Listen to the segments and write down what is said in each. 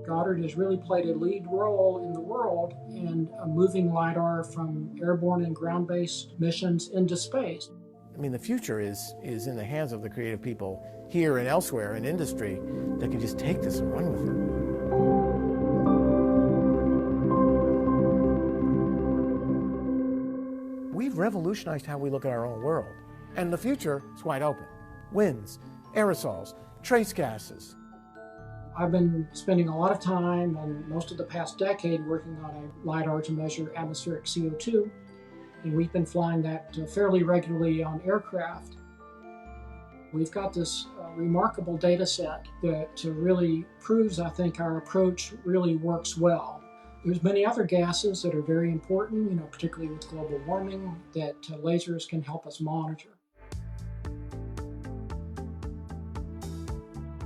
Goddard has really played a lead role in the world in moving LiDAR from airborne and ground-based missions into space. I mean, the future is in the hands of the creative people here and elsewhere in industry that can just take this and run with it. We've revolutionized how we look at our own world, and the future is wide open. Winds, aerosols, trace gases. I've been spending a lot of time and most of the past decade working on a LiDAR to measure atmospheric CO2, and we've been flying that fairly regularly on aircraft. We've got this remarkable data set that really proves, I think, our approach really works well. There's many other gases that are very important, particularly with global warming, that lasers can help us monitor.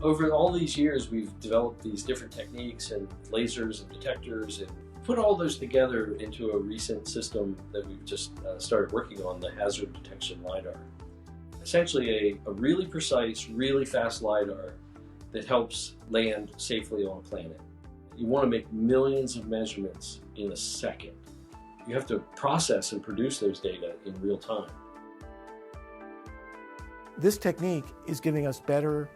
Over all these years, we've developed these different techniques and lasers and detectors and put all those together into a recent system that we've just started working on, the hazard detection LiDAR. Essentially a really precise, really fast LiDAR that helps land safely on a planet. You want to make millions of measurements in a second. You have to process and produce those data in real time. This technique is giving us better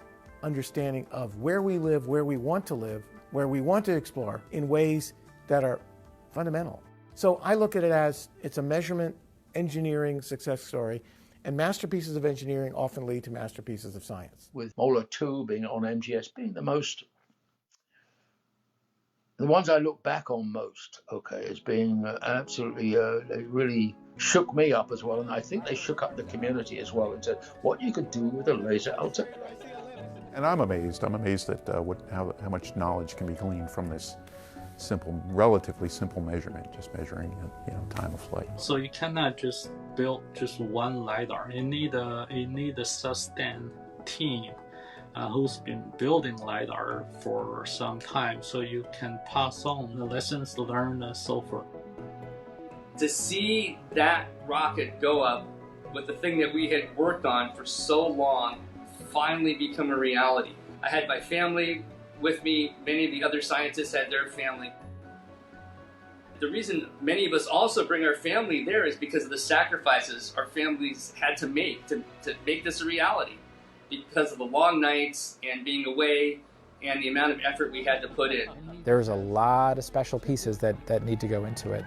understanding of where we live, where we want to live, where we want to explore in ways that are fundamental. So I look at it as it's a measurement engineering success story, and masterpieces of engineering often lead to masterpieces of science. With Molar 2 being on MGS being the ones I look back on most, as being absolutely, they really shook me up as well, and I think they shook up the community as well and said, what you could do with a laser ultimately. And I'm amazed at how much knowledge can be gleaned from this relatively simple measurement, just measuring time of flight. So you cannot just build just one LiDAR. You need a sustained team who's been building LiDAR for some time, so you can pass on the lessons learned and so forth. To see that rocket go up with the thing that we had worked on for so long finally become a reality. I had my family with me, many of the other scientists had their family. The reason many of us also bring our family there is because of the sacrifices our families had to make this a reality. Because of the long nights and being away and the amount of effort we had to put in. There's a lot of special pieces that need to go into it,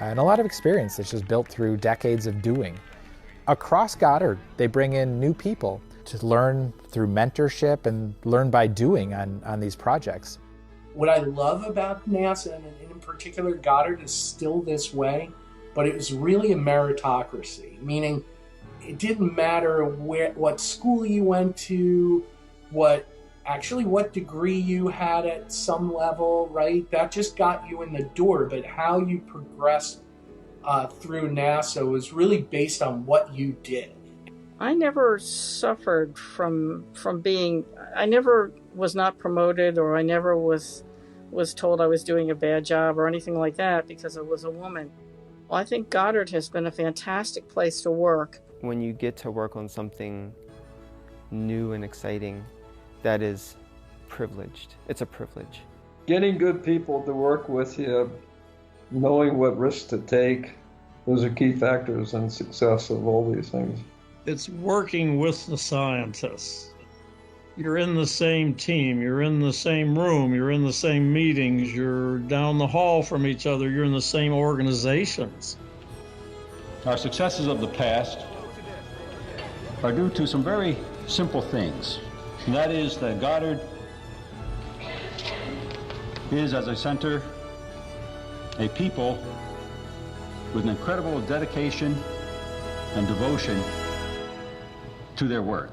and a lot of experience that's just built through decades of doing. Across Goddard, they bring in new people to learn through mentorship and learn by doing on these projects. What I love about NASA, and in particular Goddard, is still this way, but it was really a meritocracy, meaning it didn't matter what school you went to, what degree you had at some level, right? That just got you in the door, but how you progressed through NASA was really based on what you did. I never suffered from being, I never was not promoted, or I never was told I was doing a bad job or anything like that because I was a woman. Well, I think Goddard has been a fantastic place to work. When you get to work on something new and exciting, that is privileged. It's a privilege. Getting good people to work with you, knowing what risks to take, those are key factors in success of all these things. It's working with the scientists. You're in the same team, you're in the same room, you're in the same meetings, you're down the hall from each other, you're in the same organizations. Our successes of the past are due to some very simple things. And that is that Goddard is, as a center, a people with an incredible dedication and devotion to their work.